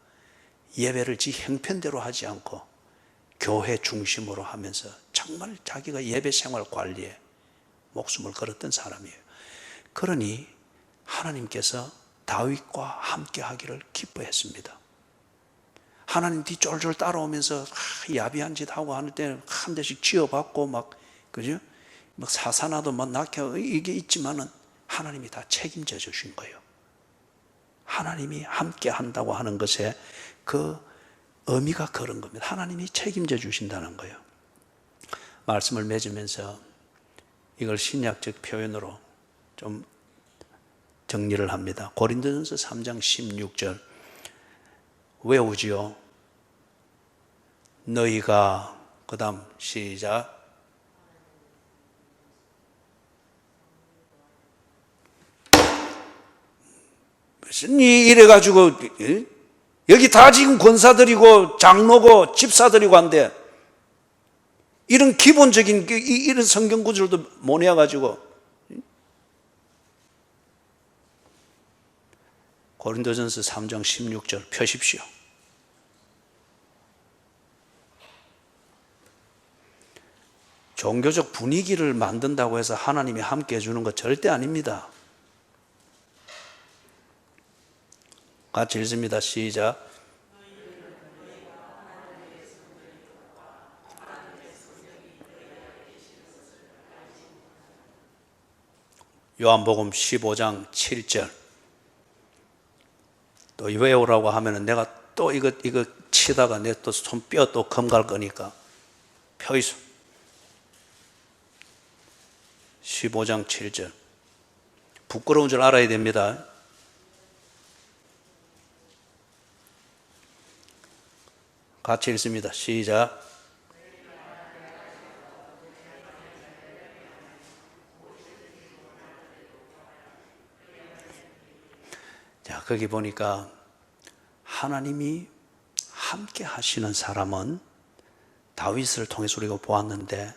예배를 지 형편대로 하지 않고 교회 중심으로 하면서 정말 자기가 예배 생활 관리에 목숨을 걸었던 사람이에요. 그러니 하나님께서 다윗과 함께 하기를 기뻐했습니다. 하나님 뒤 쫄쫄 따라오면서 야비한 짓 하고 하는 때 한 대씩 쥐어받고 막, 그죠? 막 사사나도 막 낳게 이게 있지만은 하나님이 다 책임져 주신 거예요. 하나님이 함께 한다고 하는 것에 그 의미가 그런 겁니다. 하나님이 책임져 주신다는 거예요. 말씀을 맺으면서 이걸 신약적 표현으로 좀 정리를 합니다. 고린도전서 3장 16절 외우지요. 너희가, 그 다음 시작. 무슨 이래가지고 여기 다 지금 권사들이고 장로고 집사들이고 한데 이런 기본적인 이런 성경 구절도 못 외워가지고. 고린도전서 3장 16절 펴십시오. 종교적 분위기를 만든다고 해서 하나님이 함께 해주는 것 절대 아닙니다. 같이 읽습니다. 시작. 요한복음 15장 7절. 또 외우라고 하면은 내가 또 이거 치다가 내 또 손뼈 또 검갈 거니까 펴 있어. 15장 7절. 부끄러운 줄 알아야 됩니다. 같이 읽습니다. 시작. 자, 거기 보니까 하나님이 함께 하시는 사람은 다윗을 통해서 우리가 보았는데,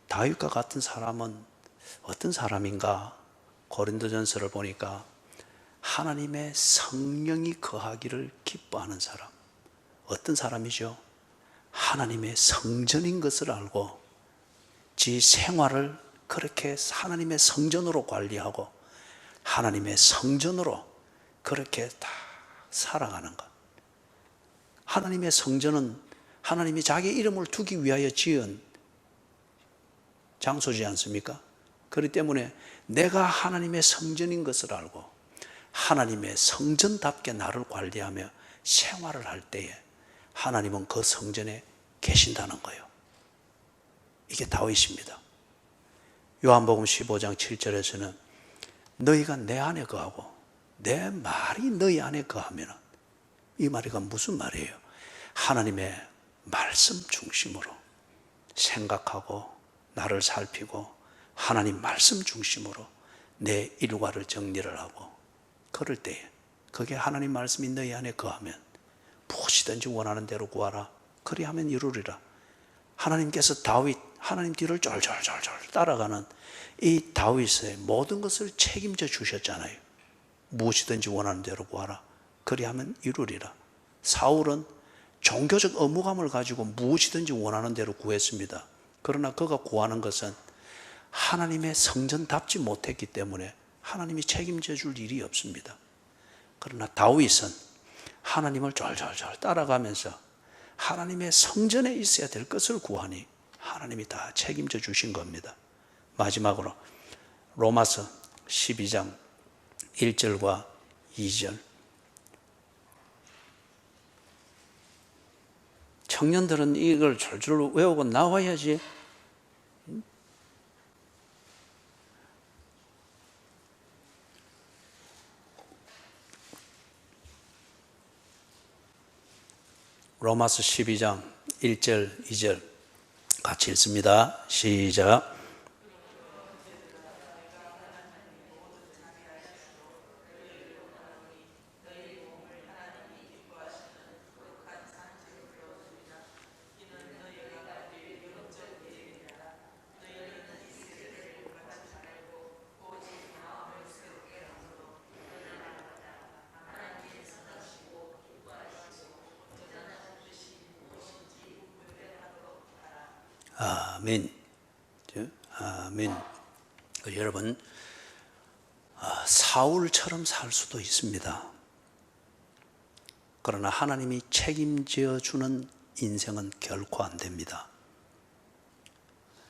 다윗과 같은 사람은 어떤 사람인가? 고린도전서를 보니까 하나님의 성령이 거하기를 기뻐하는 사람. 어떤 사람이죠? 하나님의 성전인 것을 알고 지 생활을 그렇게 하나님의 성전으로 관리하고 하나님의 성전으로 그렇게 다 살아가는 것. 하나님의 성전은 하나님이 자기 이름을 두기 위하여 지은 장소지 않습니까? 그렇기 때문에 내가 하나님의 성전인 것을 알고 하나님의 성전답게 나를 관리하며 생활을 할 때에 하나님은 그 성전에 계신다는 거예요. 이게 다윗입니다. 요한복음 15장 7절에서는 너희가 내 안에 거하고 내 말이 너희 안에 거하면, 이 말이가 무슨 말이에요? 하나님의 말씀 중심으로 생각하고 나를 살피고 하나님 말씀 중심으로 내 일과를 정리를 하고 그럴 때에, 그게 하나님 말씀이 너희 안에 거하면 무엇이든지 원하는 대로 구하라. 그리하면 이루리라. 하나님께서 다윗, 하나님 뒤를 쫄쫄쫄쫄 따라가는 이 다윗의 모든 것을 책임져 주셨잖아요. 무엇이든지 원하는 대로 구하라. 그리하면 이루리라. 사울은 종교적 의무감을 가지고 무엇이든지 원하는 대로 구했습니다. 그러나 그가 구하는 것은 하나님의 성전답지 못했기 때문에 하나님이 책임져 줄 일이 없습니다. 그러나 다윗은 하나님을 쫄쫄쫄 따라가면서 하나님의 성전에 있어야 될 것을 구하니 하나님이 다 책임져 주신 겁니다. 마지막으로 로마서 12장 1절과 2절. 청년들은 이걸 줄줄 외우고 나와야지. 로마서 12장 1절 2절 같이 읽습니다. 시작. 아멘. 아멘. 여러분, 사울처럼 살 수도 있습니다. 그러나 하나님이 책임져 주는 인생은 결코 안 됩니다.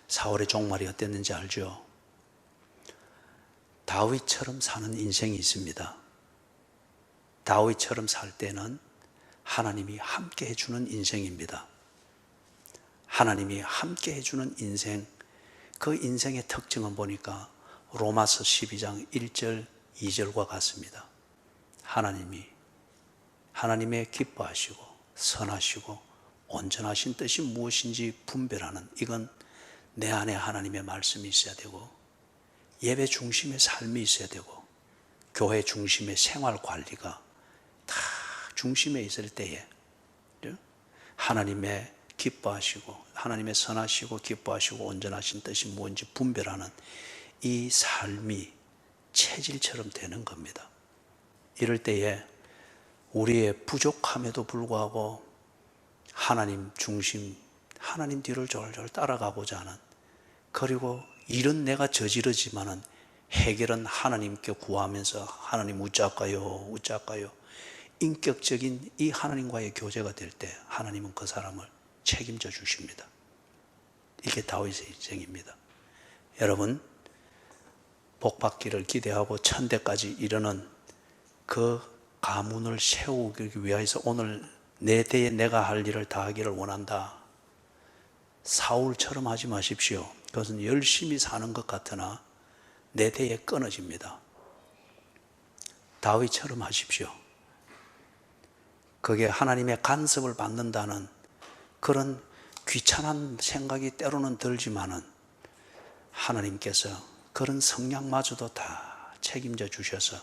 사울의 종말이 어땠는지 알죠? 다윗처럼 사는 인생이 있습니다. 다윗처럼 살 때는 하나님이 함께 해주는 인생입니다. 하나님이 함께 해주는 인생, 그 인생의 특징은 보니까 로마서 12장 1절 2절과 같습니다. 하나님의 기뻐하시고 선하시고 온전하신 뜻이 무엇인지 분별하는, 이건 내 안에 하나님의 말씀이 있어야 되고 예배 중심의 삶이 있어야 되고 교회 중심의 생활 관리가 다 중심에 있을 때에 하나님의 기뻐하시고 하나님의 선하시고 기뻐하시고 온전하신 뜻이 무엇인지 분별하는 이 삶이 체질처럼 되는 겁니다. 이럴 때에 우리의 부족함에도 불구하고 하나님 중심, 하나님 뒤를 졸졸 따라가고자 하는, 그리고 일은 내가 저지르지만은 해결은 하나님께 구하면서 하나님 웃자까요 인격적인 이 하나님과의 교제가 될 때 하나님은 그 사람을 책임져 주십니다. 이게 다윗의 인생입니다. 여러분, 복받기를 기대하고 천대까지 이르는 그 가문을 세우기 위해서 오늘 내 대에 내가 할 일을 다 하기를 원한다. 사울처럼 하지 마십시오. 그것은 열심히 사는 것 같으나 내 대에 끊어집니다. 다윗처럼 하십시오. 그게 하나님의 간섭을 받는다는 그런 귀찮은 생각이 때로는 들지만은 하나님께서 그런 성향마저도 다 책임져 주셔서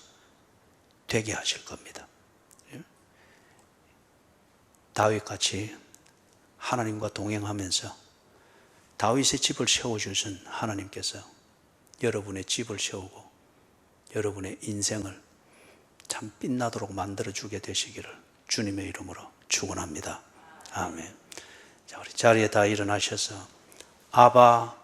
되게 하실 겁니다. 다윗같이 하나님과 동행하면서 다윗의 집을 세워주신 하나님께서 여러분의 집을 세우고 여러분의 인생을 참 빛나도록 만들어주게 되시기를 주님의 이름으로 축원합니다. 아멘. 자, 우리 자리에 다 일어나셔서 아바